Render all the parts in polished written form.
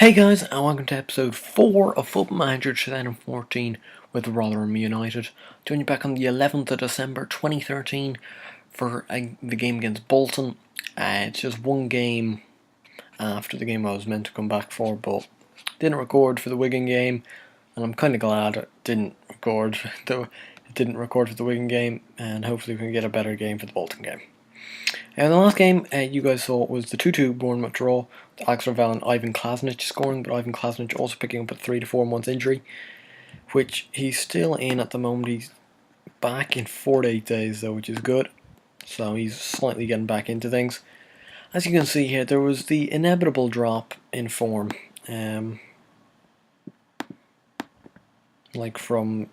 Hey guys, and welcome to episode 4 of Football Manager 2014 with Rotherham United. Joining you back on the 11th of December 2013 for the game against Bolton. It's just one game after the game I was meant to come back for, but didn't record for the Wigan game, and I'm kind of glad it didn't record, though it didn't record for the Wigan game, and hopefully we can get a better game for the Bolton game. The last game you guys saw was the 2-2 Bournemouth draw, with Alex Ravel and Ivan Klasnic scoring, but Ivan Klasnic also picking up a 3 to 4 months injury, which he's still in at the moment. He's back in 4 to 8 days though, which is good, so he's slightly getting back into things. As you can see here, there was the inevitable drop in form, like from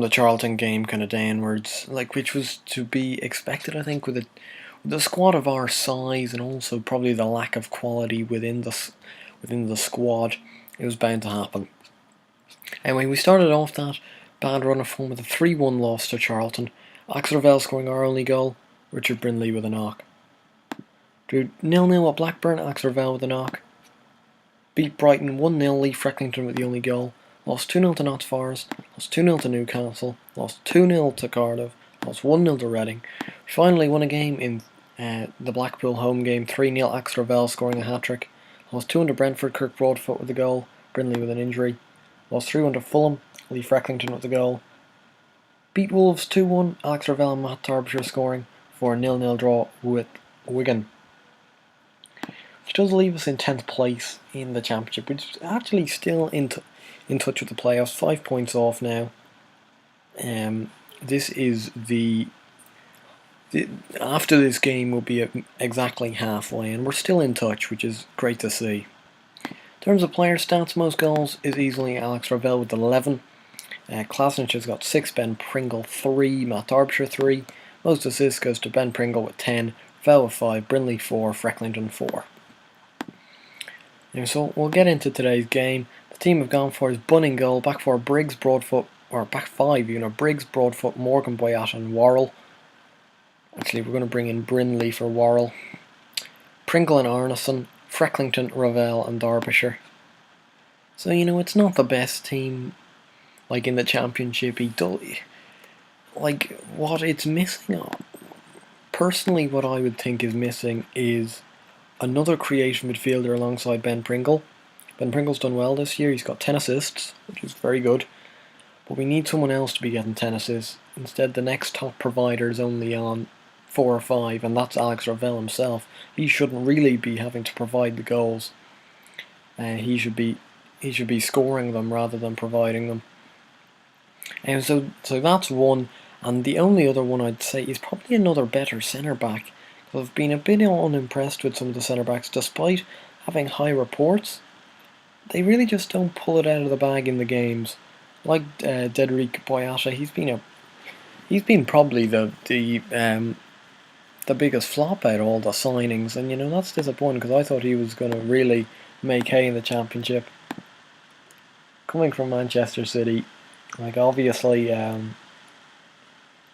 the Charlton game kind of downwards, which was to be expected, I think, with the squad of our size and also probably the lack of quality within the squad. It was bound to happen. Anyway, we started off that bad run of form with a 3-1 loss to Charlton. Alex Ravel scoring our only goal, Richard Brindley with a knock. Drew 0-0 at Blackburn, Alex Ravel with a knock. Beat Brighton 1-0, Lee Frecklington with the only goal. Lost 2-0 to Notts Forest, lost 2-0 to Newcastle, lost 2-0 to Cardiff, lost 1-0 to Reading. We finally won a game in the Blackpool home game, 3-0, Alex Ravel scoring a hat-trick. Lost 2-1 to Brentford, Kirk Broadfoot with a goal, Brindley with an injury. Lost 3-1 to Fulham, Lee Frecklington with the goal. Beat Wolves 2-1, Alex Ravel and Matt Derbyshire scoring for a 0-0 draw with Wigan. Which does leave us in 10th place in the Championship, which is actually still in touch with the playoffs, 5 points off now. This is after this game will be exactly halfway, and we're still in touch, which is great to see. In terms of player stats, most goals is easily Alex Ravel with 11. Klasnic has got 6, Ben Pringle 3, Matt Derbyshire 3. Most assists goes to Ben Pringle with 10, Ravel with 5, Brindley 4, Frecklington 4. So we'll get into today's game. The team have gone for is Bunning goal, back four Briggs, Broadfoot, or back five, Briggs, Broadfoot, Morgan, Boyat and Worrell. Actually, we're going to bring in Brindley for Worrell. Pringle and Arneson, Frecklington, Ravel and Derbyshire. So, it's not the best team, in the Championship. What it's missing, personally what I would think is missing is another creative midfielder alongside Ben Pringle. Ben Pringle's done well this year. He's got 10 assists, which is very good. But we need someone else to be getting 10 assists. Instead, the next top provider is only on 4 or 5, and that's Alex Ravel himself. He shouldn't really be having to provide the goals. He should be scoring them rather than providing them. And so that's one. And the only other one I'd say is probably another better centre back. I've been a bit unimpressed with some of the centre-backs, despite having high reports. They really just don't pull it out of the bag in the games. Like Dedrick Boyata, he's been probably the biggest flop out of all the signings, and that's disappointing because I thought he was going to really make hay in the Championship. Coming from Manchester City, obviously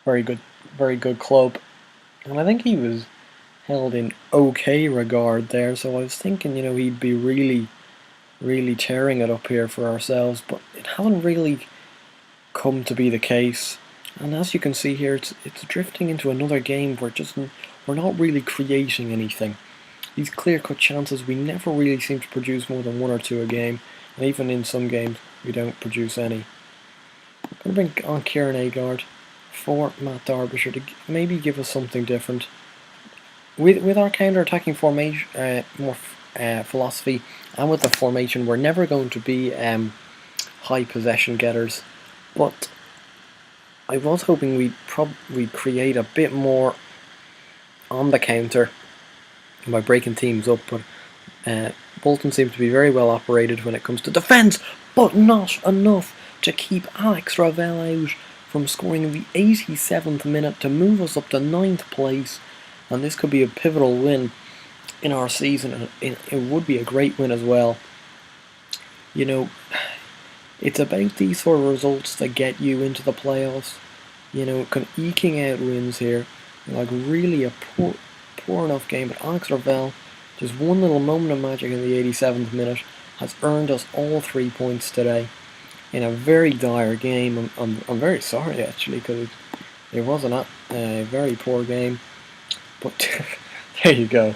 very good club, and I think he was held in okay regard there, so I was thinking, he'd be really tearing it up here for ourselves, but it hasn't really come to be the case. And as you can see here, it's drifting into another game where we're not really creating anything. These clear-cut chances, we never really seem to produce more than 1 or 2 a game, and even in some games, we don't produce any. I'm going to bring on Kieran Agard for Matt Derbyshire to maybe give us something different. With our counter-attacking formation, philosophy, and with the formation, we're never going to be high possession getters. But I was hoping we'd create a bit more on the counter by breaking teams up. But Bolton seems to be very well operated when it comes to defence, but not enough to keep Alex Ravel out from scoring in the 87th minute to move us up to 9th place. And this could be a pivotal win in our season. It would be a great win as well. It's about these sort of results that get you into the playoffs. Eking out wins here. Really a poor enough game, but Alex Ravel Just one little moment of magic in the 87th minute has earned us all 3 points today in a very dire game. I'm very sorry actually, because it was a very poor game, but there you go.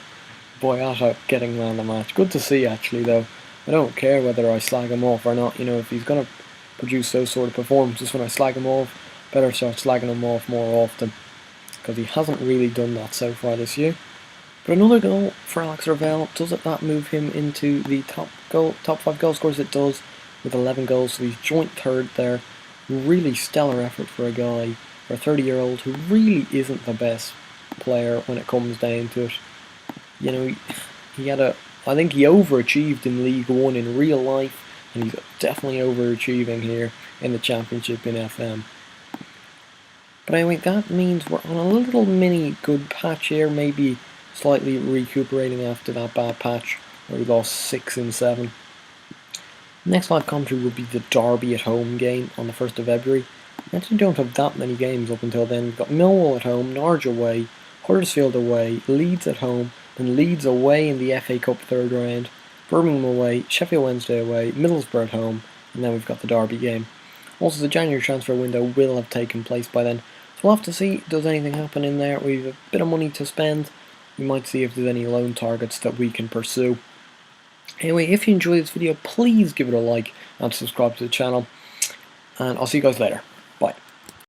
Boyata getting man of the match. Good to see actually though. I don't care whether I slag him off or not. If he's going to produce those sort of performances when I slag him off, better start slagging him off more often, because he hasn't really done that so far this year. But another goal for Alex Ravel. Does that move him into the top 5 goal scorers? It does, with 11 goals, so he's joint third there. Really stellar effort for a 30-year-old who really isn't the best player when it comes down to it. I think he overachieved in League One in real life, and he's definitely overachieving here in the Championship in FM. But anyway, that means we're on a little mini good patch here, maybe slightly recuperating after that bad patch where we lost 6 in 7. Next live commentary will be the Derby at home game on the 1st of February. We actually don't have that many games up until then. We've got Millwall at home, Norwich away, Huddersfield away, Leeds at home, then Leeds away in the FA Cup third round, Birmingham away, Sheffield Wednesday away, Middlesbrough at home, and then we've got the Derby game. Also, the January transfer window will have taken place by then, so we'll have to see, does anything happen in there. We've a bit of money to spend. We might see if there's any loan targets that we can pursue. Anyway, if you enjoyed this video, please give it a like and subscribe to the channel, and I'll see you guys later.